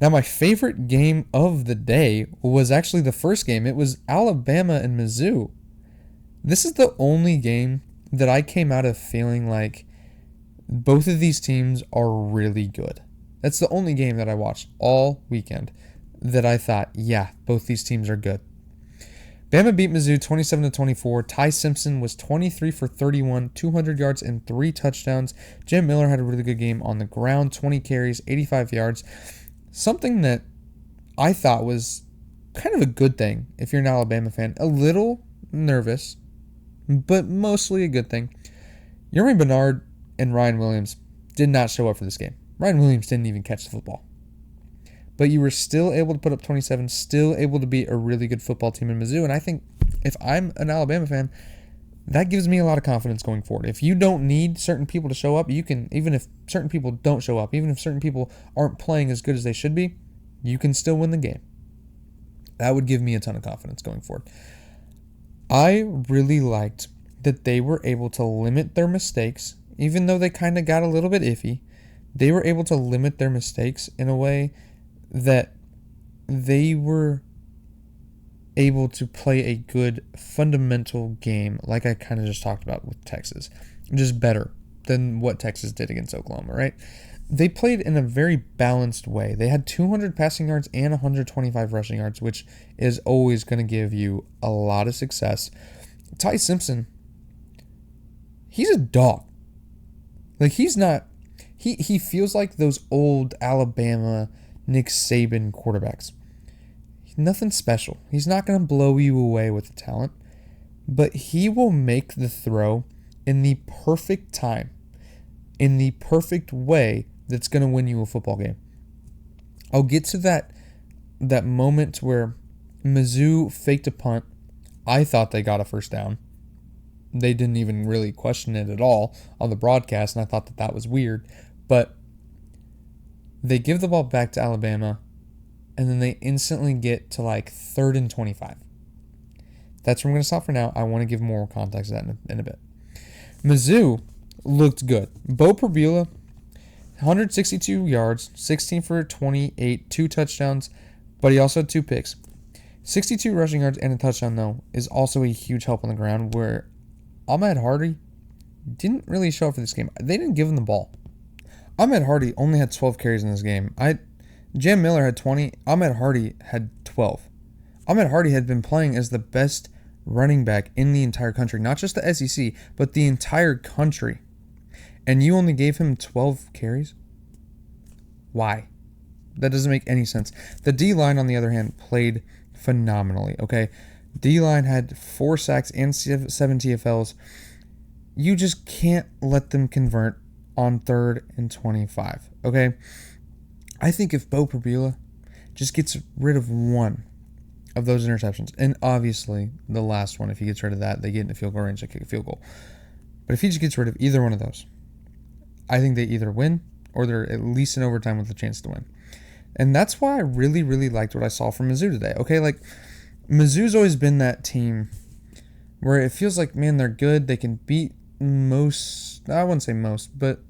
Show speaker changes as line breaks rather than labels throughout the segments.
Now, my favorite game of the day was actually the first game. It was Alabama and Mizzou. This is the only game that I came out of feeling like both of these teams are really good. That's the only game that I watched all weekend that I thought, yeah, both these teams are good. Bama beat Mizzou 27-24. Ty Simpson was 23 for 31, 200 yards and 3 touchdowns. Jim Miller had a really good game on the ground, 20 carries, 85 yards. Something that I thought was kind of a good thing if you're an Alabama fan. A little nervous, but mostly a good thing. Yermy Bernard and Ryan Williams did not show up for this game. Ryan Williams didn't even catch the football. But you were still able to put up 27, still able to beat a really good football team in Mizzou. And I think if I'm an Alabama fan, that gives me a lot of confidence going forward. If you don't need certain people to show up, you can, even if certain people don't show up, even if certain people aren't playing as good as they should be, you can still win the game. That would give me a ton of confidence going forward. I really liked that they were able to limit their mistakes, even though they kind of got a little bit iffy. They were able to limit their mistakes in a way that they were able to play a good fundamental game, like I kind of just talked about with Texas, just better than what Texas did against Oklahoma, right? They played in a very balanced way. They had 200 passing yards and 125 rushing yards, which is always going to give you a lot of success. Ty Simpson, he's a dog. Like, he's not, he feels like those old Alabama Nick Saban quarterbacks. Nothing special. He's not going to blow you away with the talent, but he will make the throw in the perfect time, in the perfect way that's going to win you a football game. I'll get to that moment where Mizzou faked a punt. I thought they got a first down. They didn't even really question it at all on the broadcast, and I thought that was weird. But they give the ball back to Alabama, and then they instantly get to like 3rd and 25. That's where I'm going to stop for now. I want to give more context to that in a bit. Mizzou looked good. Bo Perbula, 162 yards, 16 for 28, 2 touchdowns, but he also had 2 picks. 62 rushing yards and a touchdown, though, is also a huge help on the ground, where Ahmed Hardy didn't really show up for this game. They didn't give him the ball. Ahmed Hardy only had 12 carries in this game. Jam Miller had 20. Ahmed Hardy had 12. Ahmed Hardy had been playing as the best running back in the entire country. Not just the SEC, but the entire country. And you only gave him 12 carries? Why? That doesn't make any sense. The D-line, on the other hand, played phenomenally, okay? D-line had 4 sacks and 7 TFLs. You just can't let them convert on 3rd and 25, okay? I think if Bo Perbula just gets rid of one of those interceptions, and obviously the last one, if he gets rid of that, they get in the field goal range, they kick a field goal. But if he just gets rid of either one of those, I think they either win or they're at least in overtime with a chance to win. And that's why I really, really liked what I saw from Mizzou today. Okay, like, Mizzou's always been that team where it feels like, man, they're good. They can beat most, I wouldn't say most, but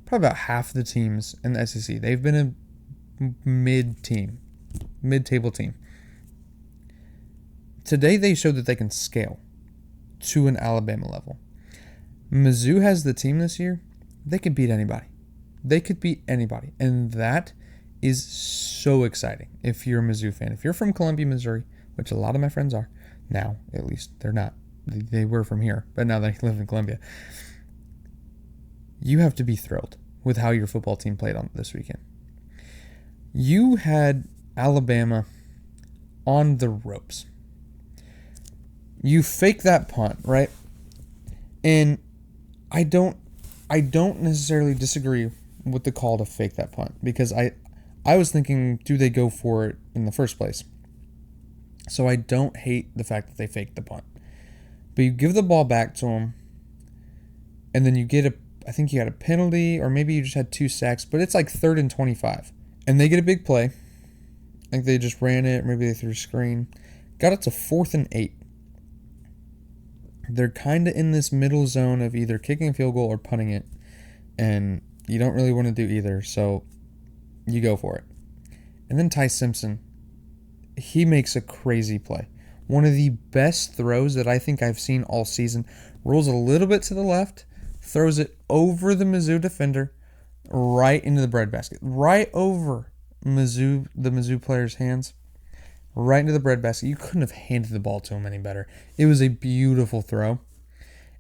probably about half the teams in the SEC. They've been a mid-table team. Today they showed that they can scale to an Alabama level. Mizzou has the team this year. They could beat anybody. They could beat anybody. And that is so exciting if you're a Mizzou fan. If you're from Columbia, Missouri, which a lot of my friends are, now at least, they're not. They were from here, but now they live in Columbia. You have to be thrilled with how your football team played on this weekend. You had Alabama on the ropes. You fake that punt, right? And I don't necessarily disagree with the call to fake that punt, because I was thinking, do they go for it in the first place? So I don't hate the fact that they faked the punt. But you give the ball back to them, and then you get I think you had a penalty, or maybe you just had 2 sacks, but it's like 3rd and 25. And they get a big play. I think they just ran it, maybe they threw a screen. Got it to 4th and 8. They're kind of in this middle zone of either kicking a field goal or punting it, and you don't really want to do either, so you go for it. And then Ty Simpson, he makes a crazy play. One of the best throws that I think I've seen all season. Rolls a little bit to the left, throws it over the Mizzou defender, right into the breadbasket. Right over the Mizzou player's hands. Right into the breadbasket. You couldn't have handed the ball to him any better. It was a beautiful throw.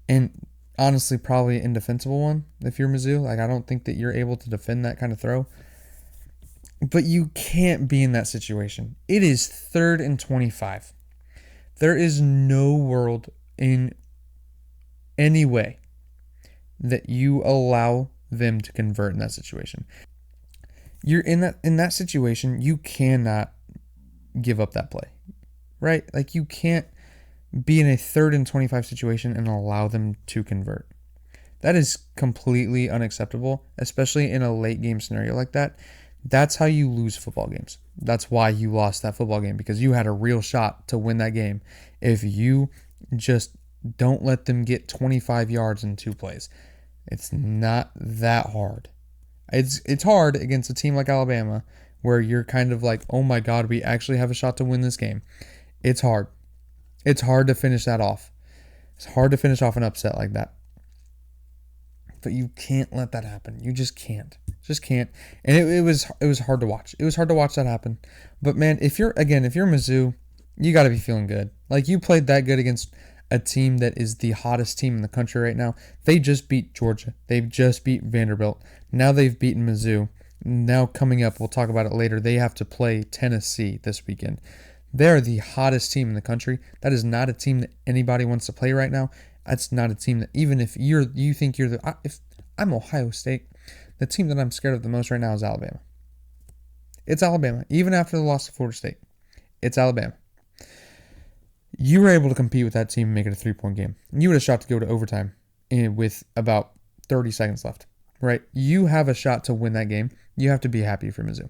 And honestly, probably an indefensible one if you're Mizzou. Like, I don't think that you're able to defend that kind of throw. But you can't be in that situation. It is 3rd and 25. There is no world in any way that you allow them to convert in that situation. You're in that situation, you cannot give up that play. Right? Like, you can't be in a 3rd and 25 situation and allow them to convert. That is completely unacceptable, especially in a late game scenario like that. That's how you lose football games. That's why you lost that football game, because you had a real shot to win that game if you just don't let them get 25 yards in 2 plays. It's not that hard. It's hard against a team like Alabama where you're kind of like, oh my God, we actually have a shot to win this game. It's hard. It's hard to finish that off. It's hard to finish off an upset like that. But you can't let that happen. You just can't. Just can't. And it was hard to watch. It was hard to watch that happen. But man, if you're Mizzou, you got to be feeling good. Like, you played that good against a team that is the hottest team in the country right now. They just beat Georgia. They've just beat Vanderbilt. Now they've beaten Mizzou. Now coming up, we'll talk about it later, they have to play Tennessee this weekend. They're the hottest team in the country. That is not a team that anybody wants to play right now. That's not a team that, even if you think you're if I'm Ohio State, the team that I'm scared of the most right now is Alabama. It's Alabama. Even after the loss to Florida State, it's Alabama. You were able to compete with that team and make it a 3-point game. You had a shot to go to overtime with about 30 seconds left, right? You have a shot to win that game. You have to be happy for Mizzou.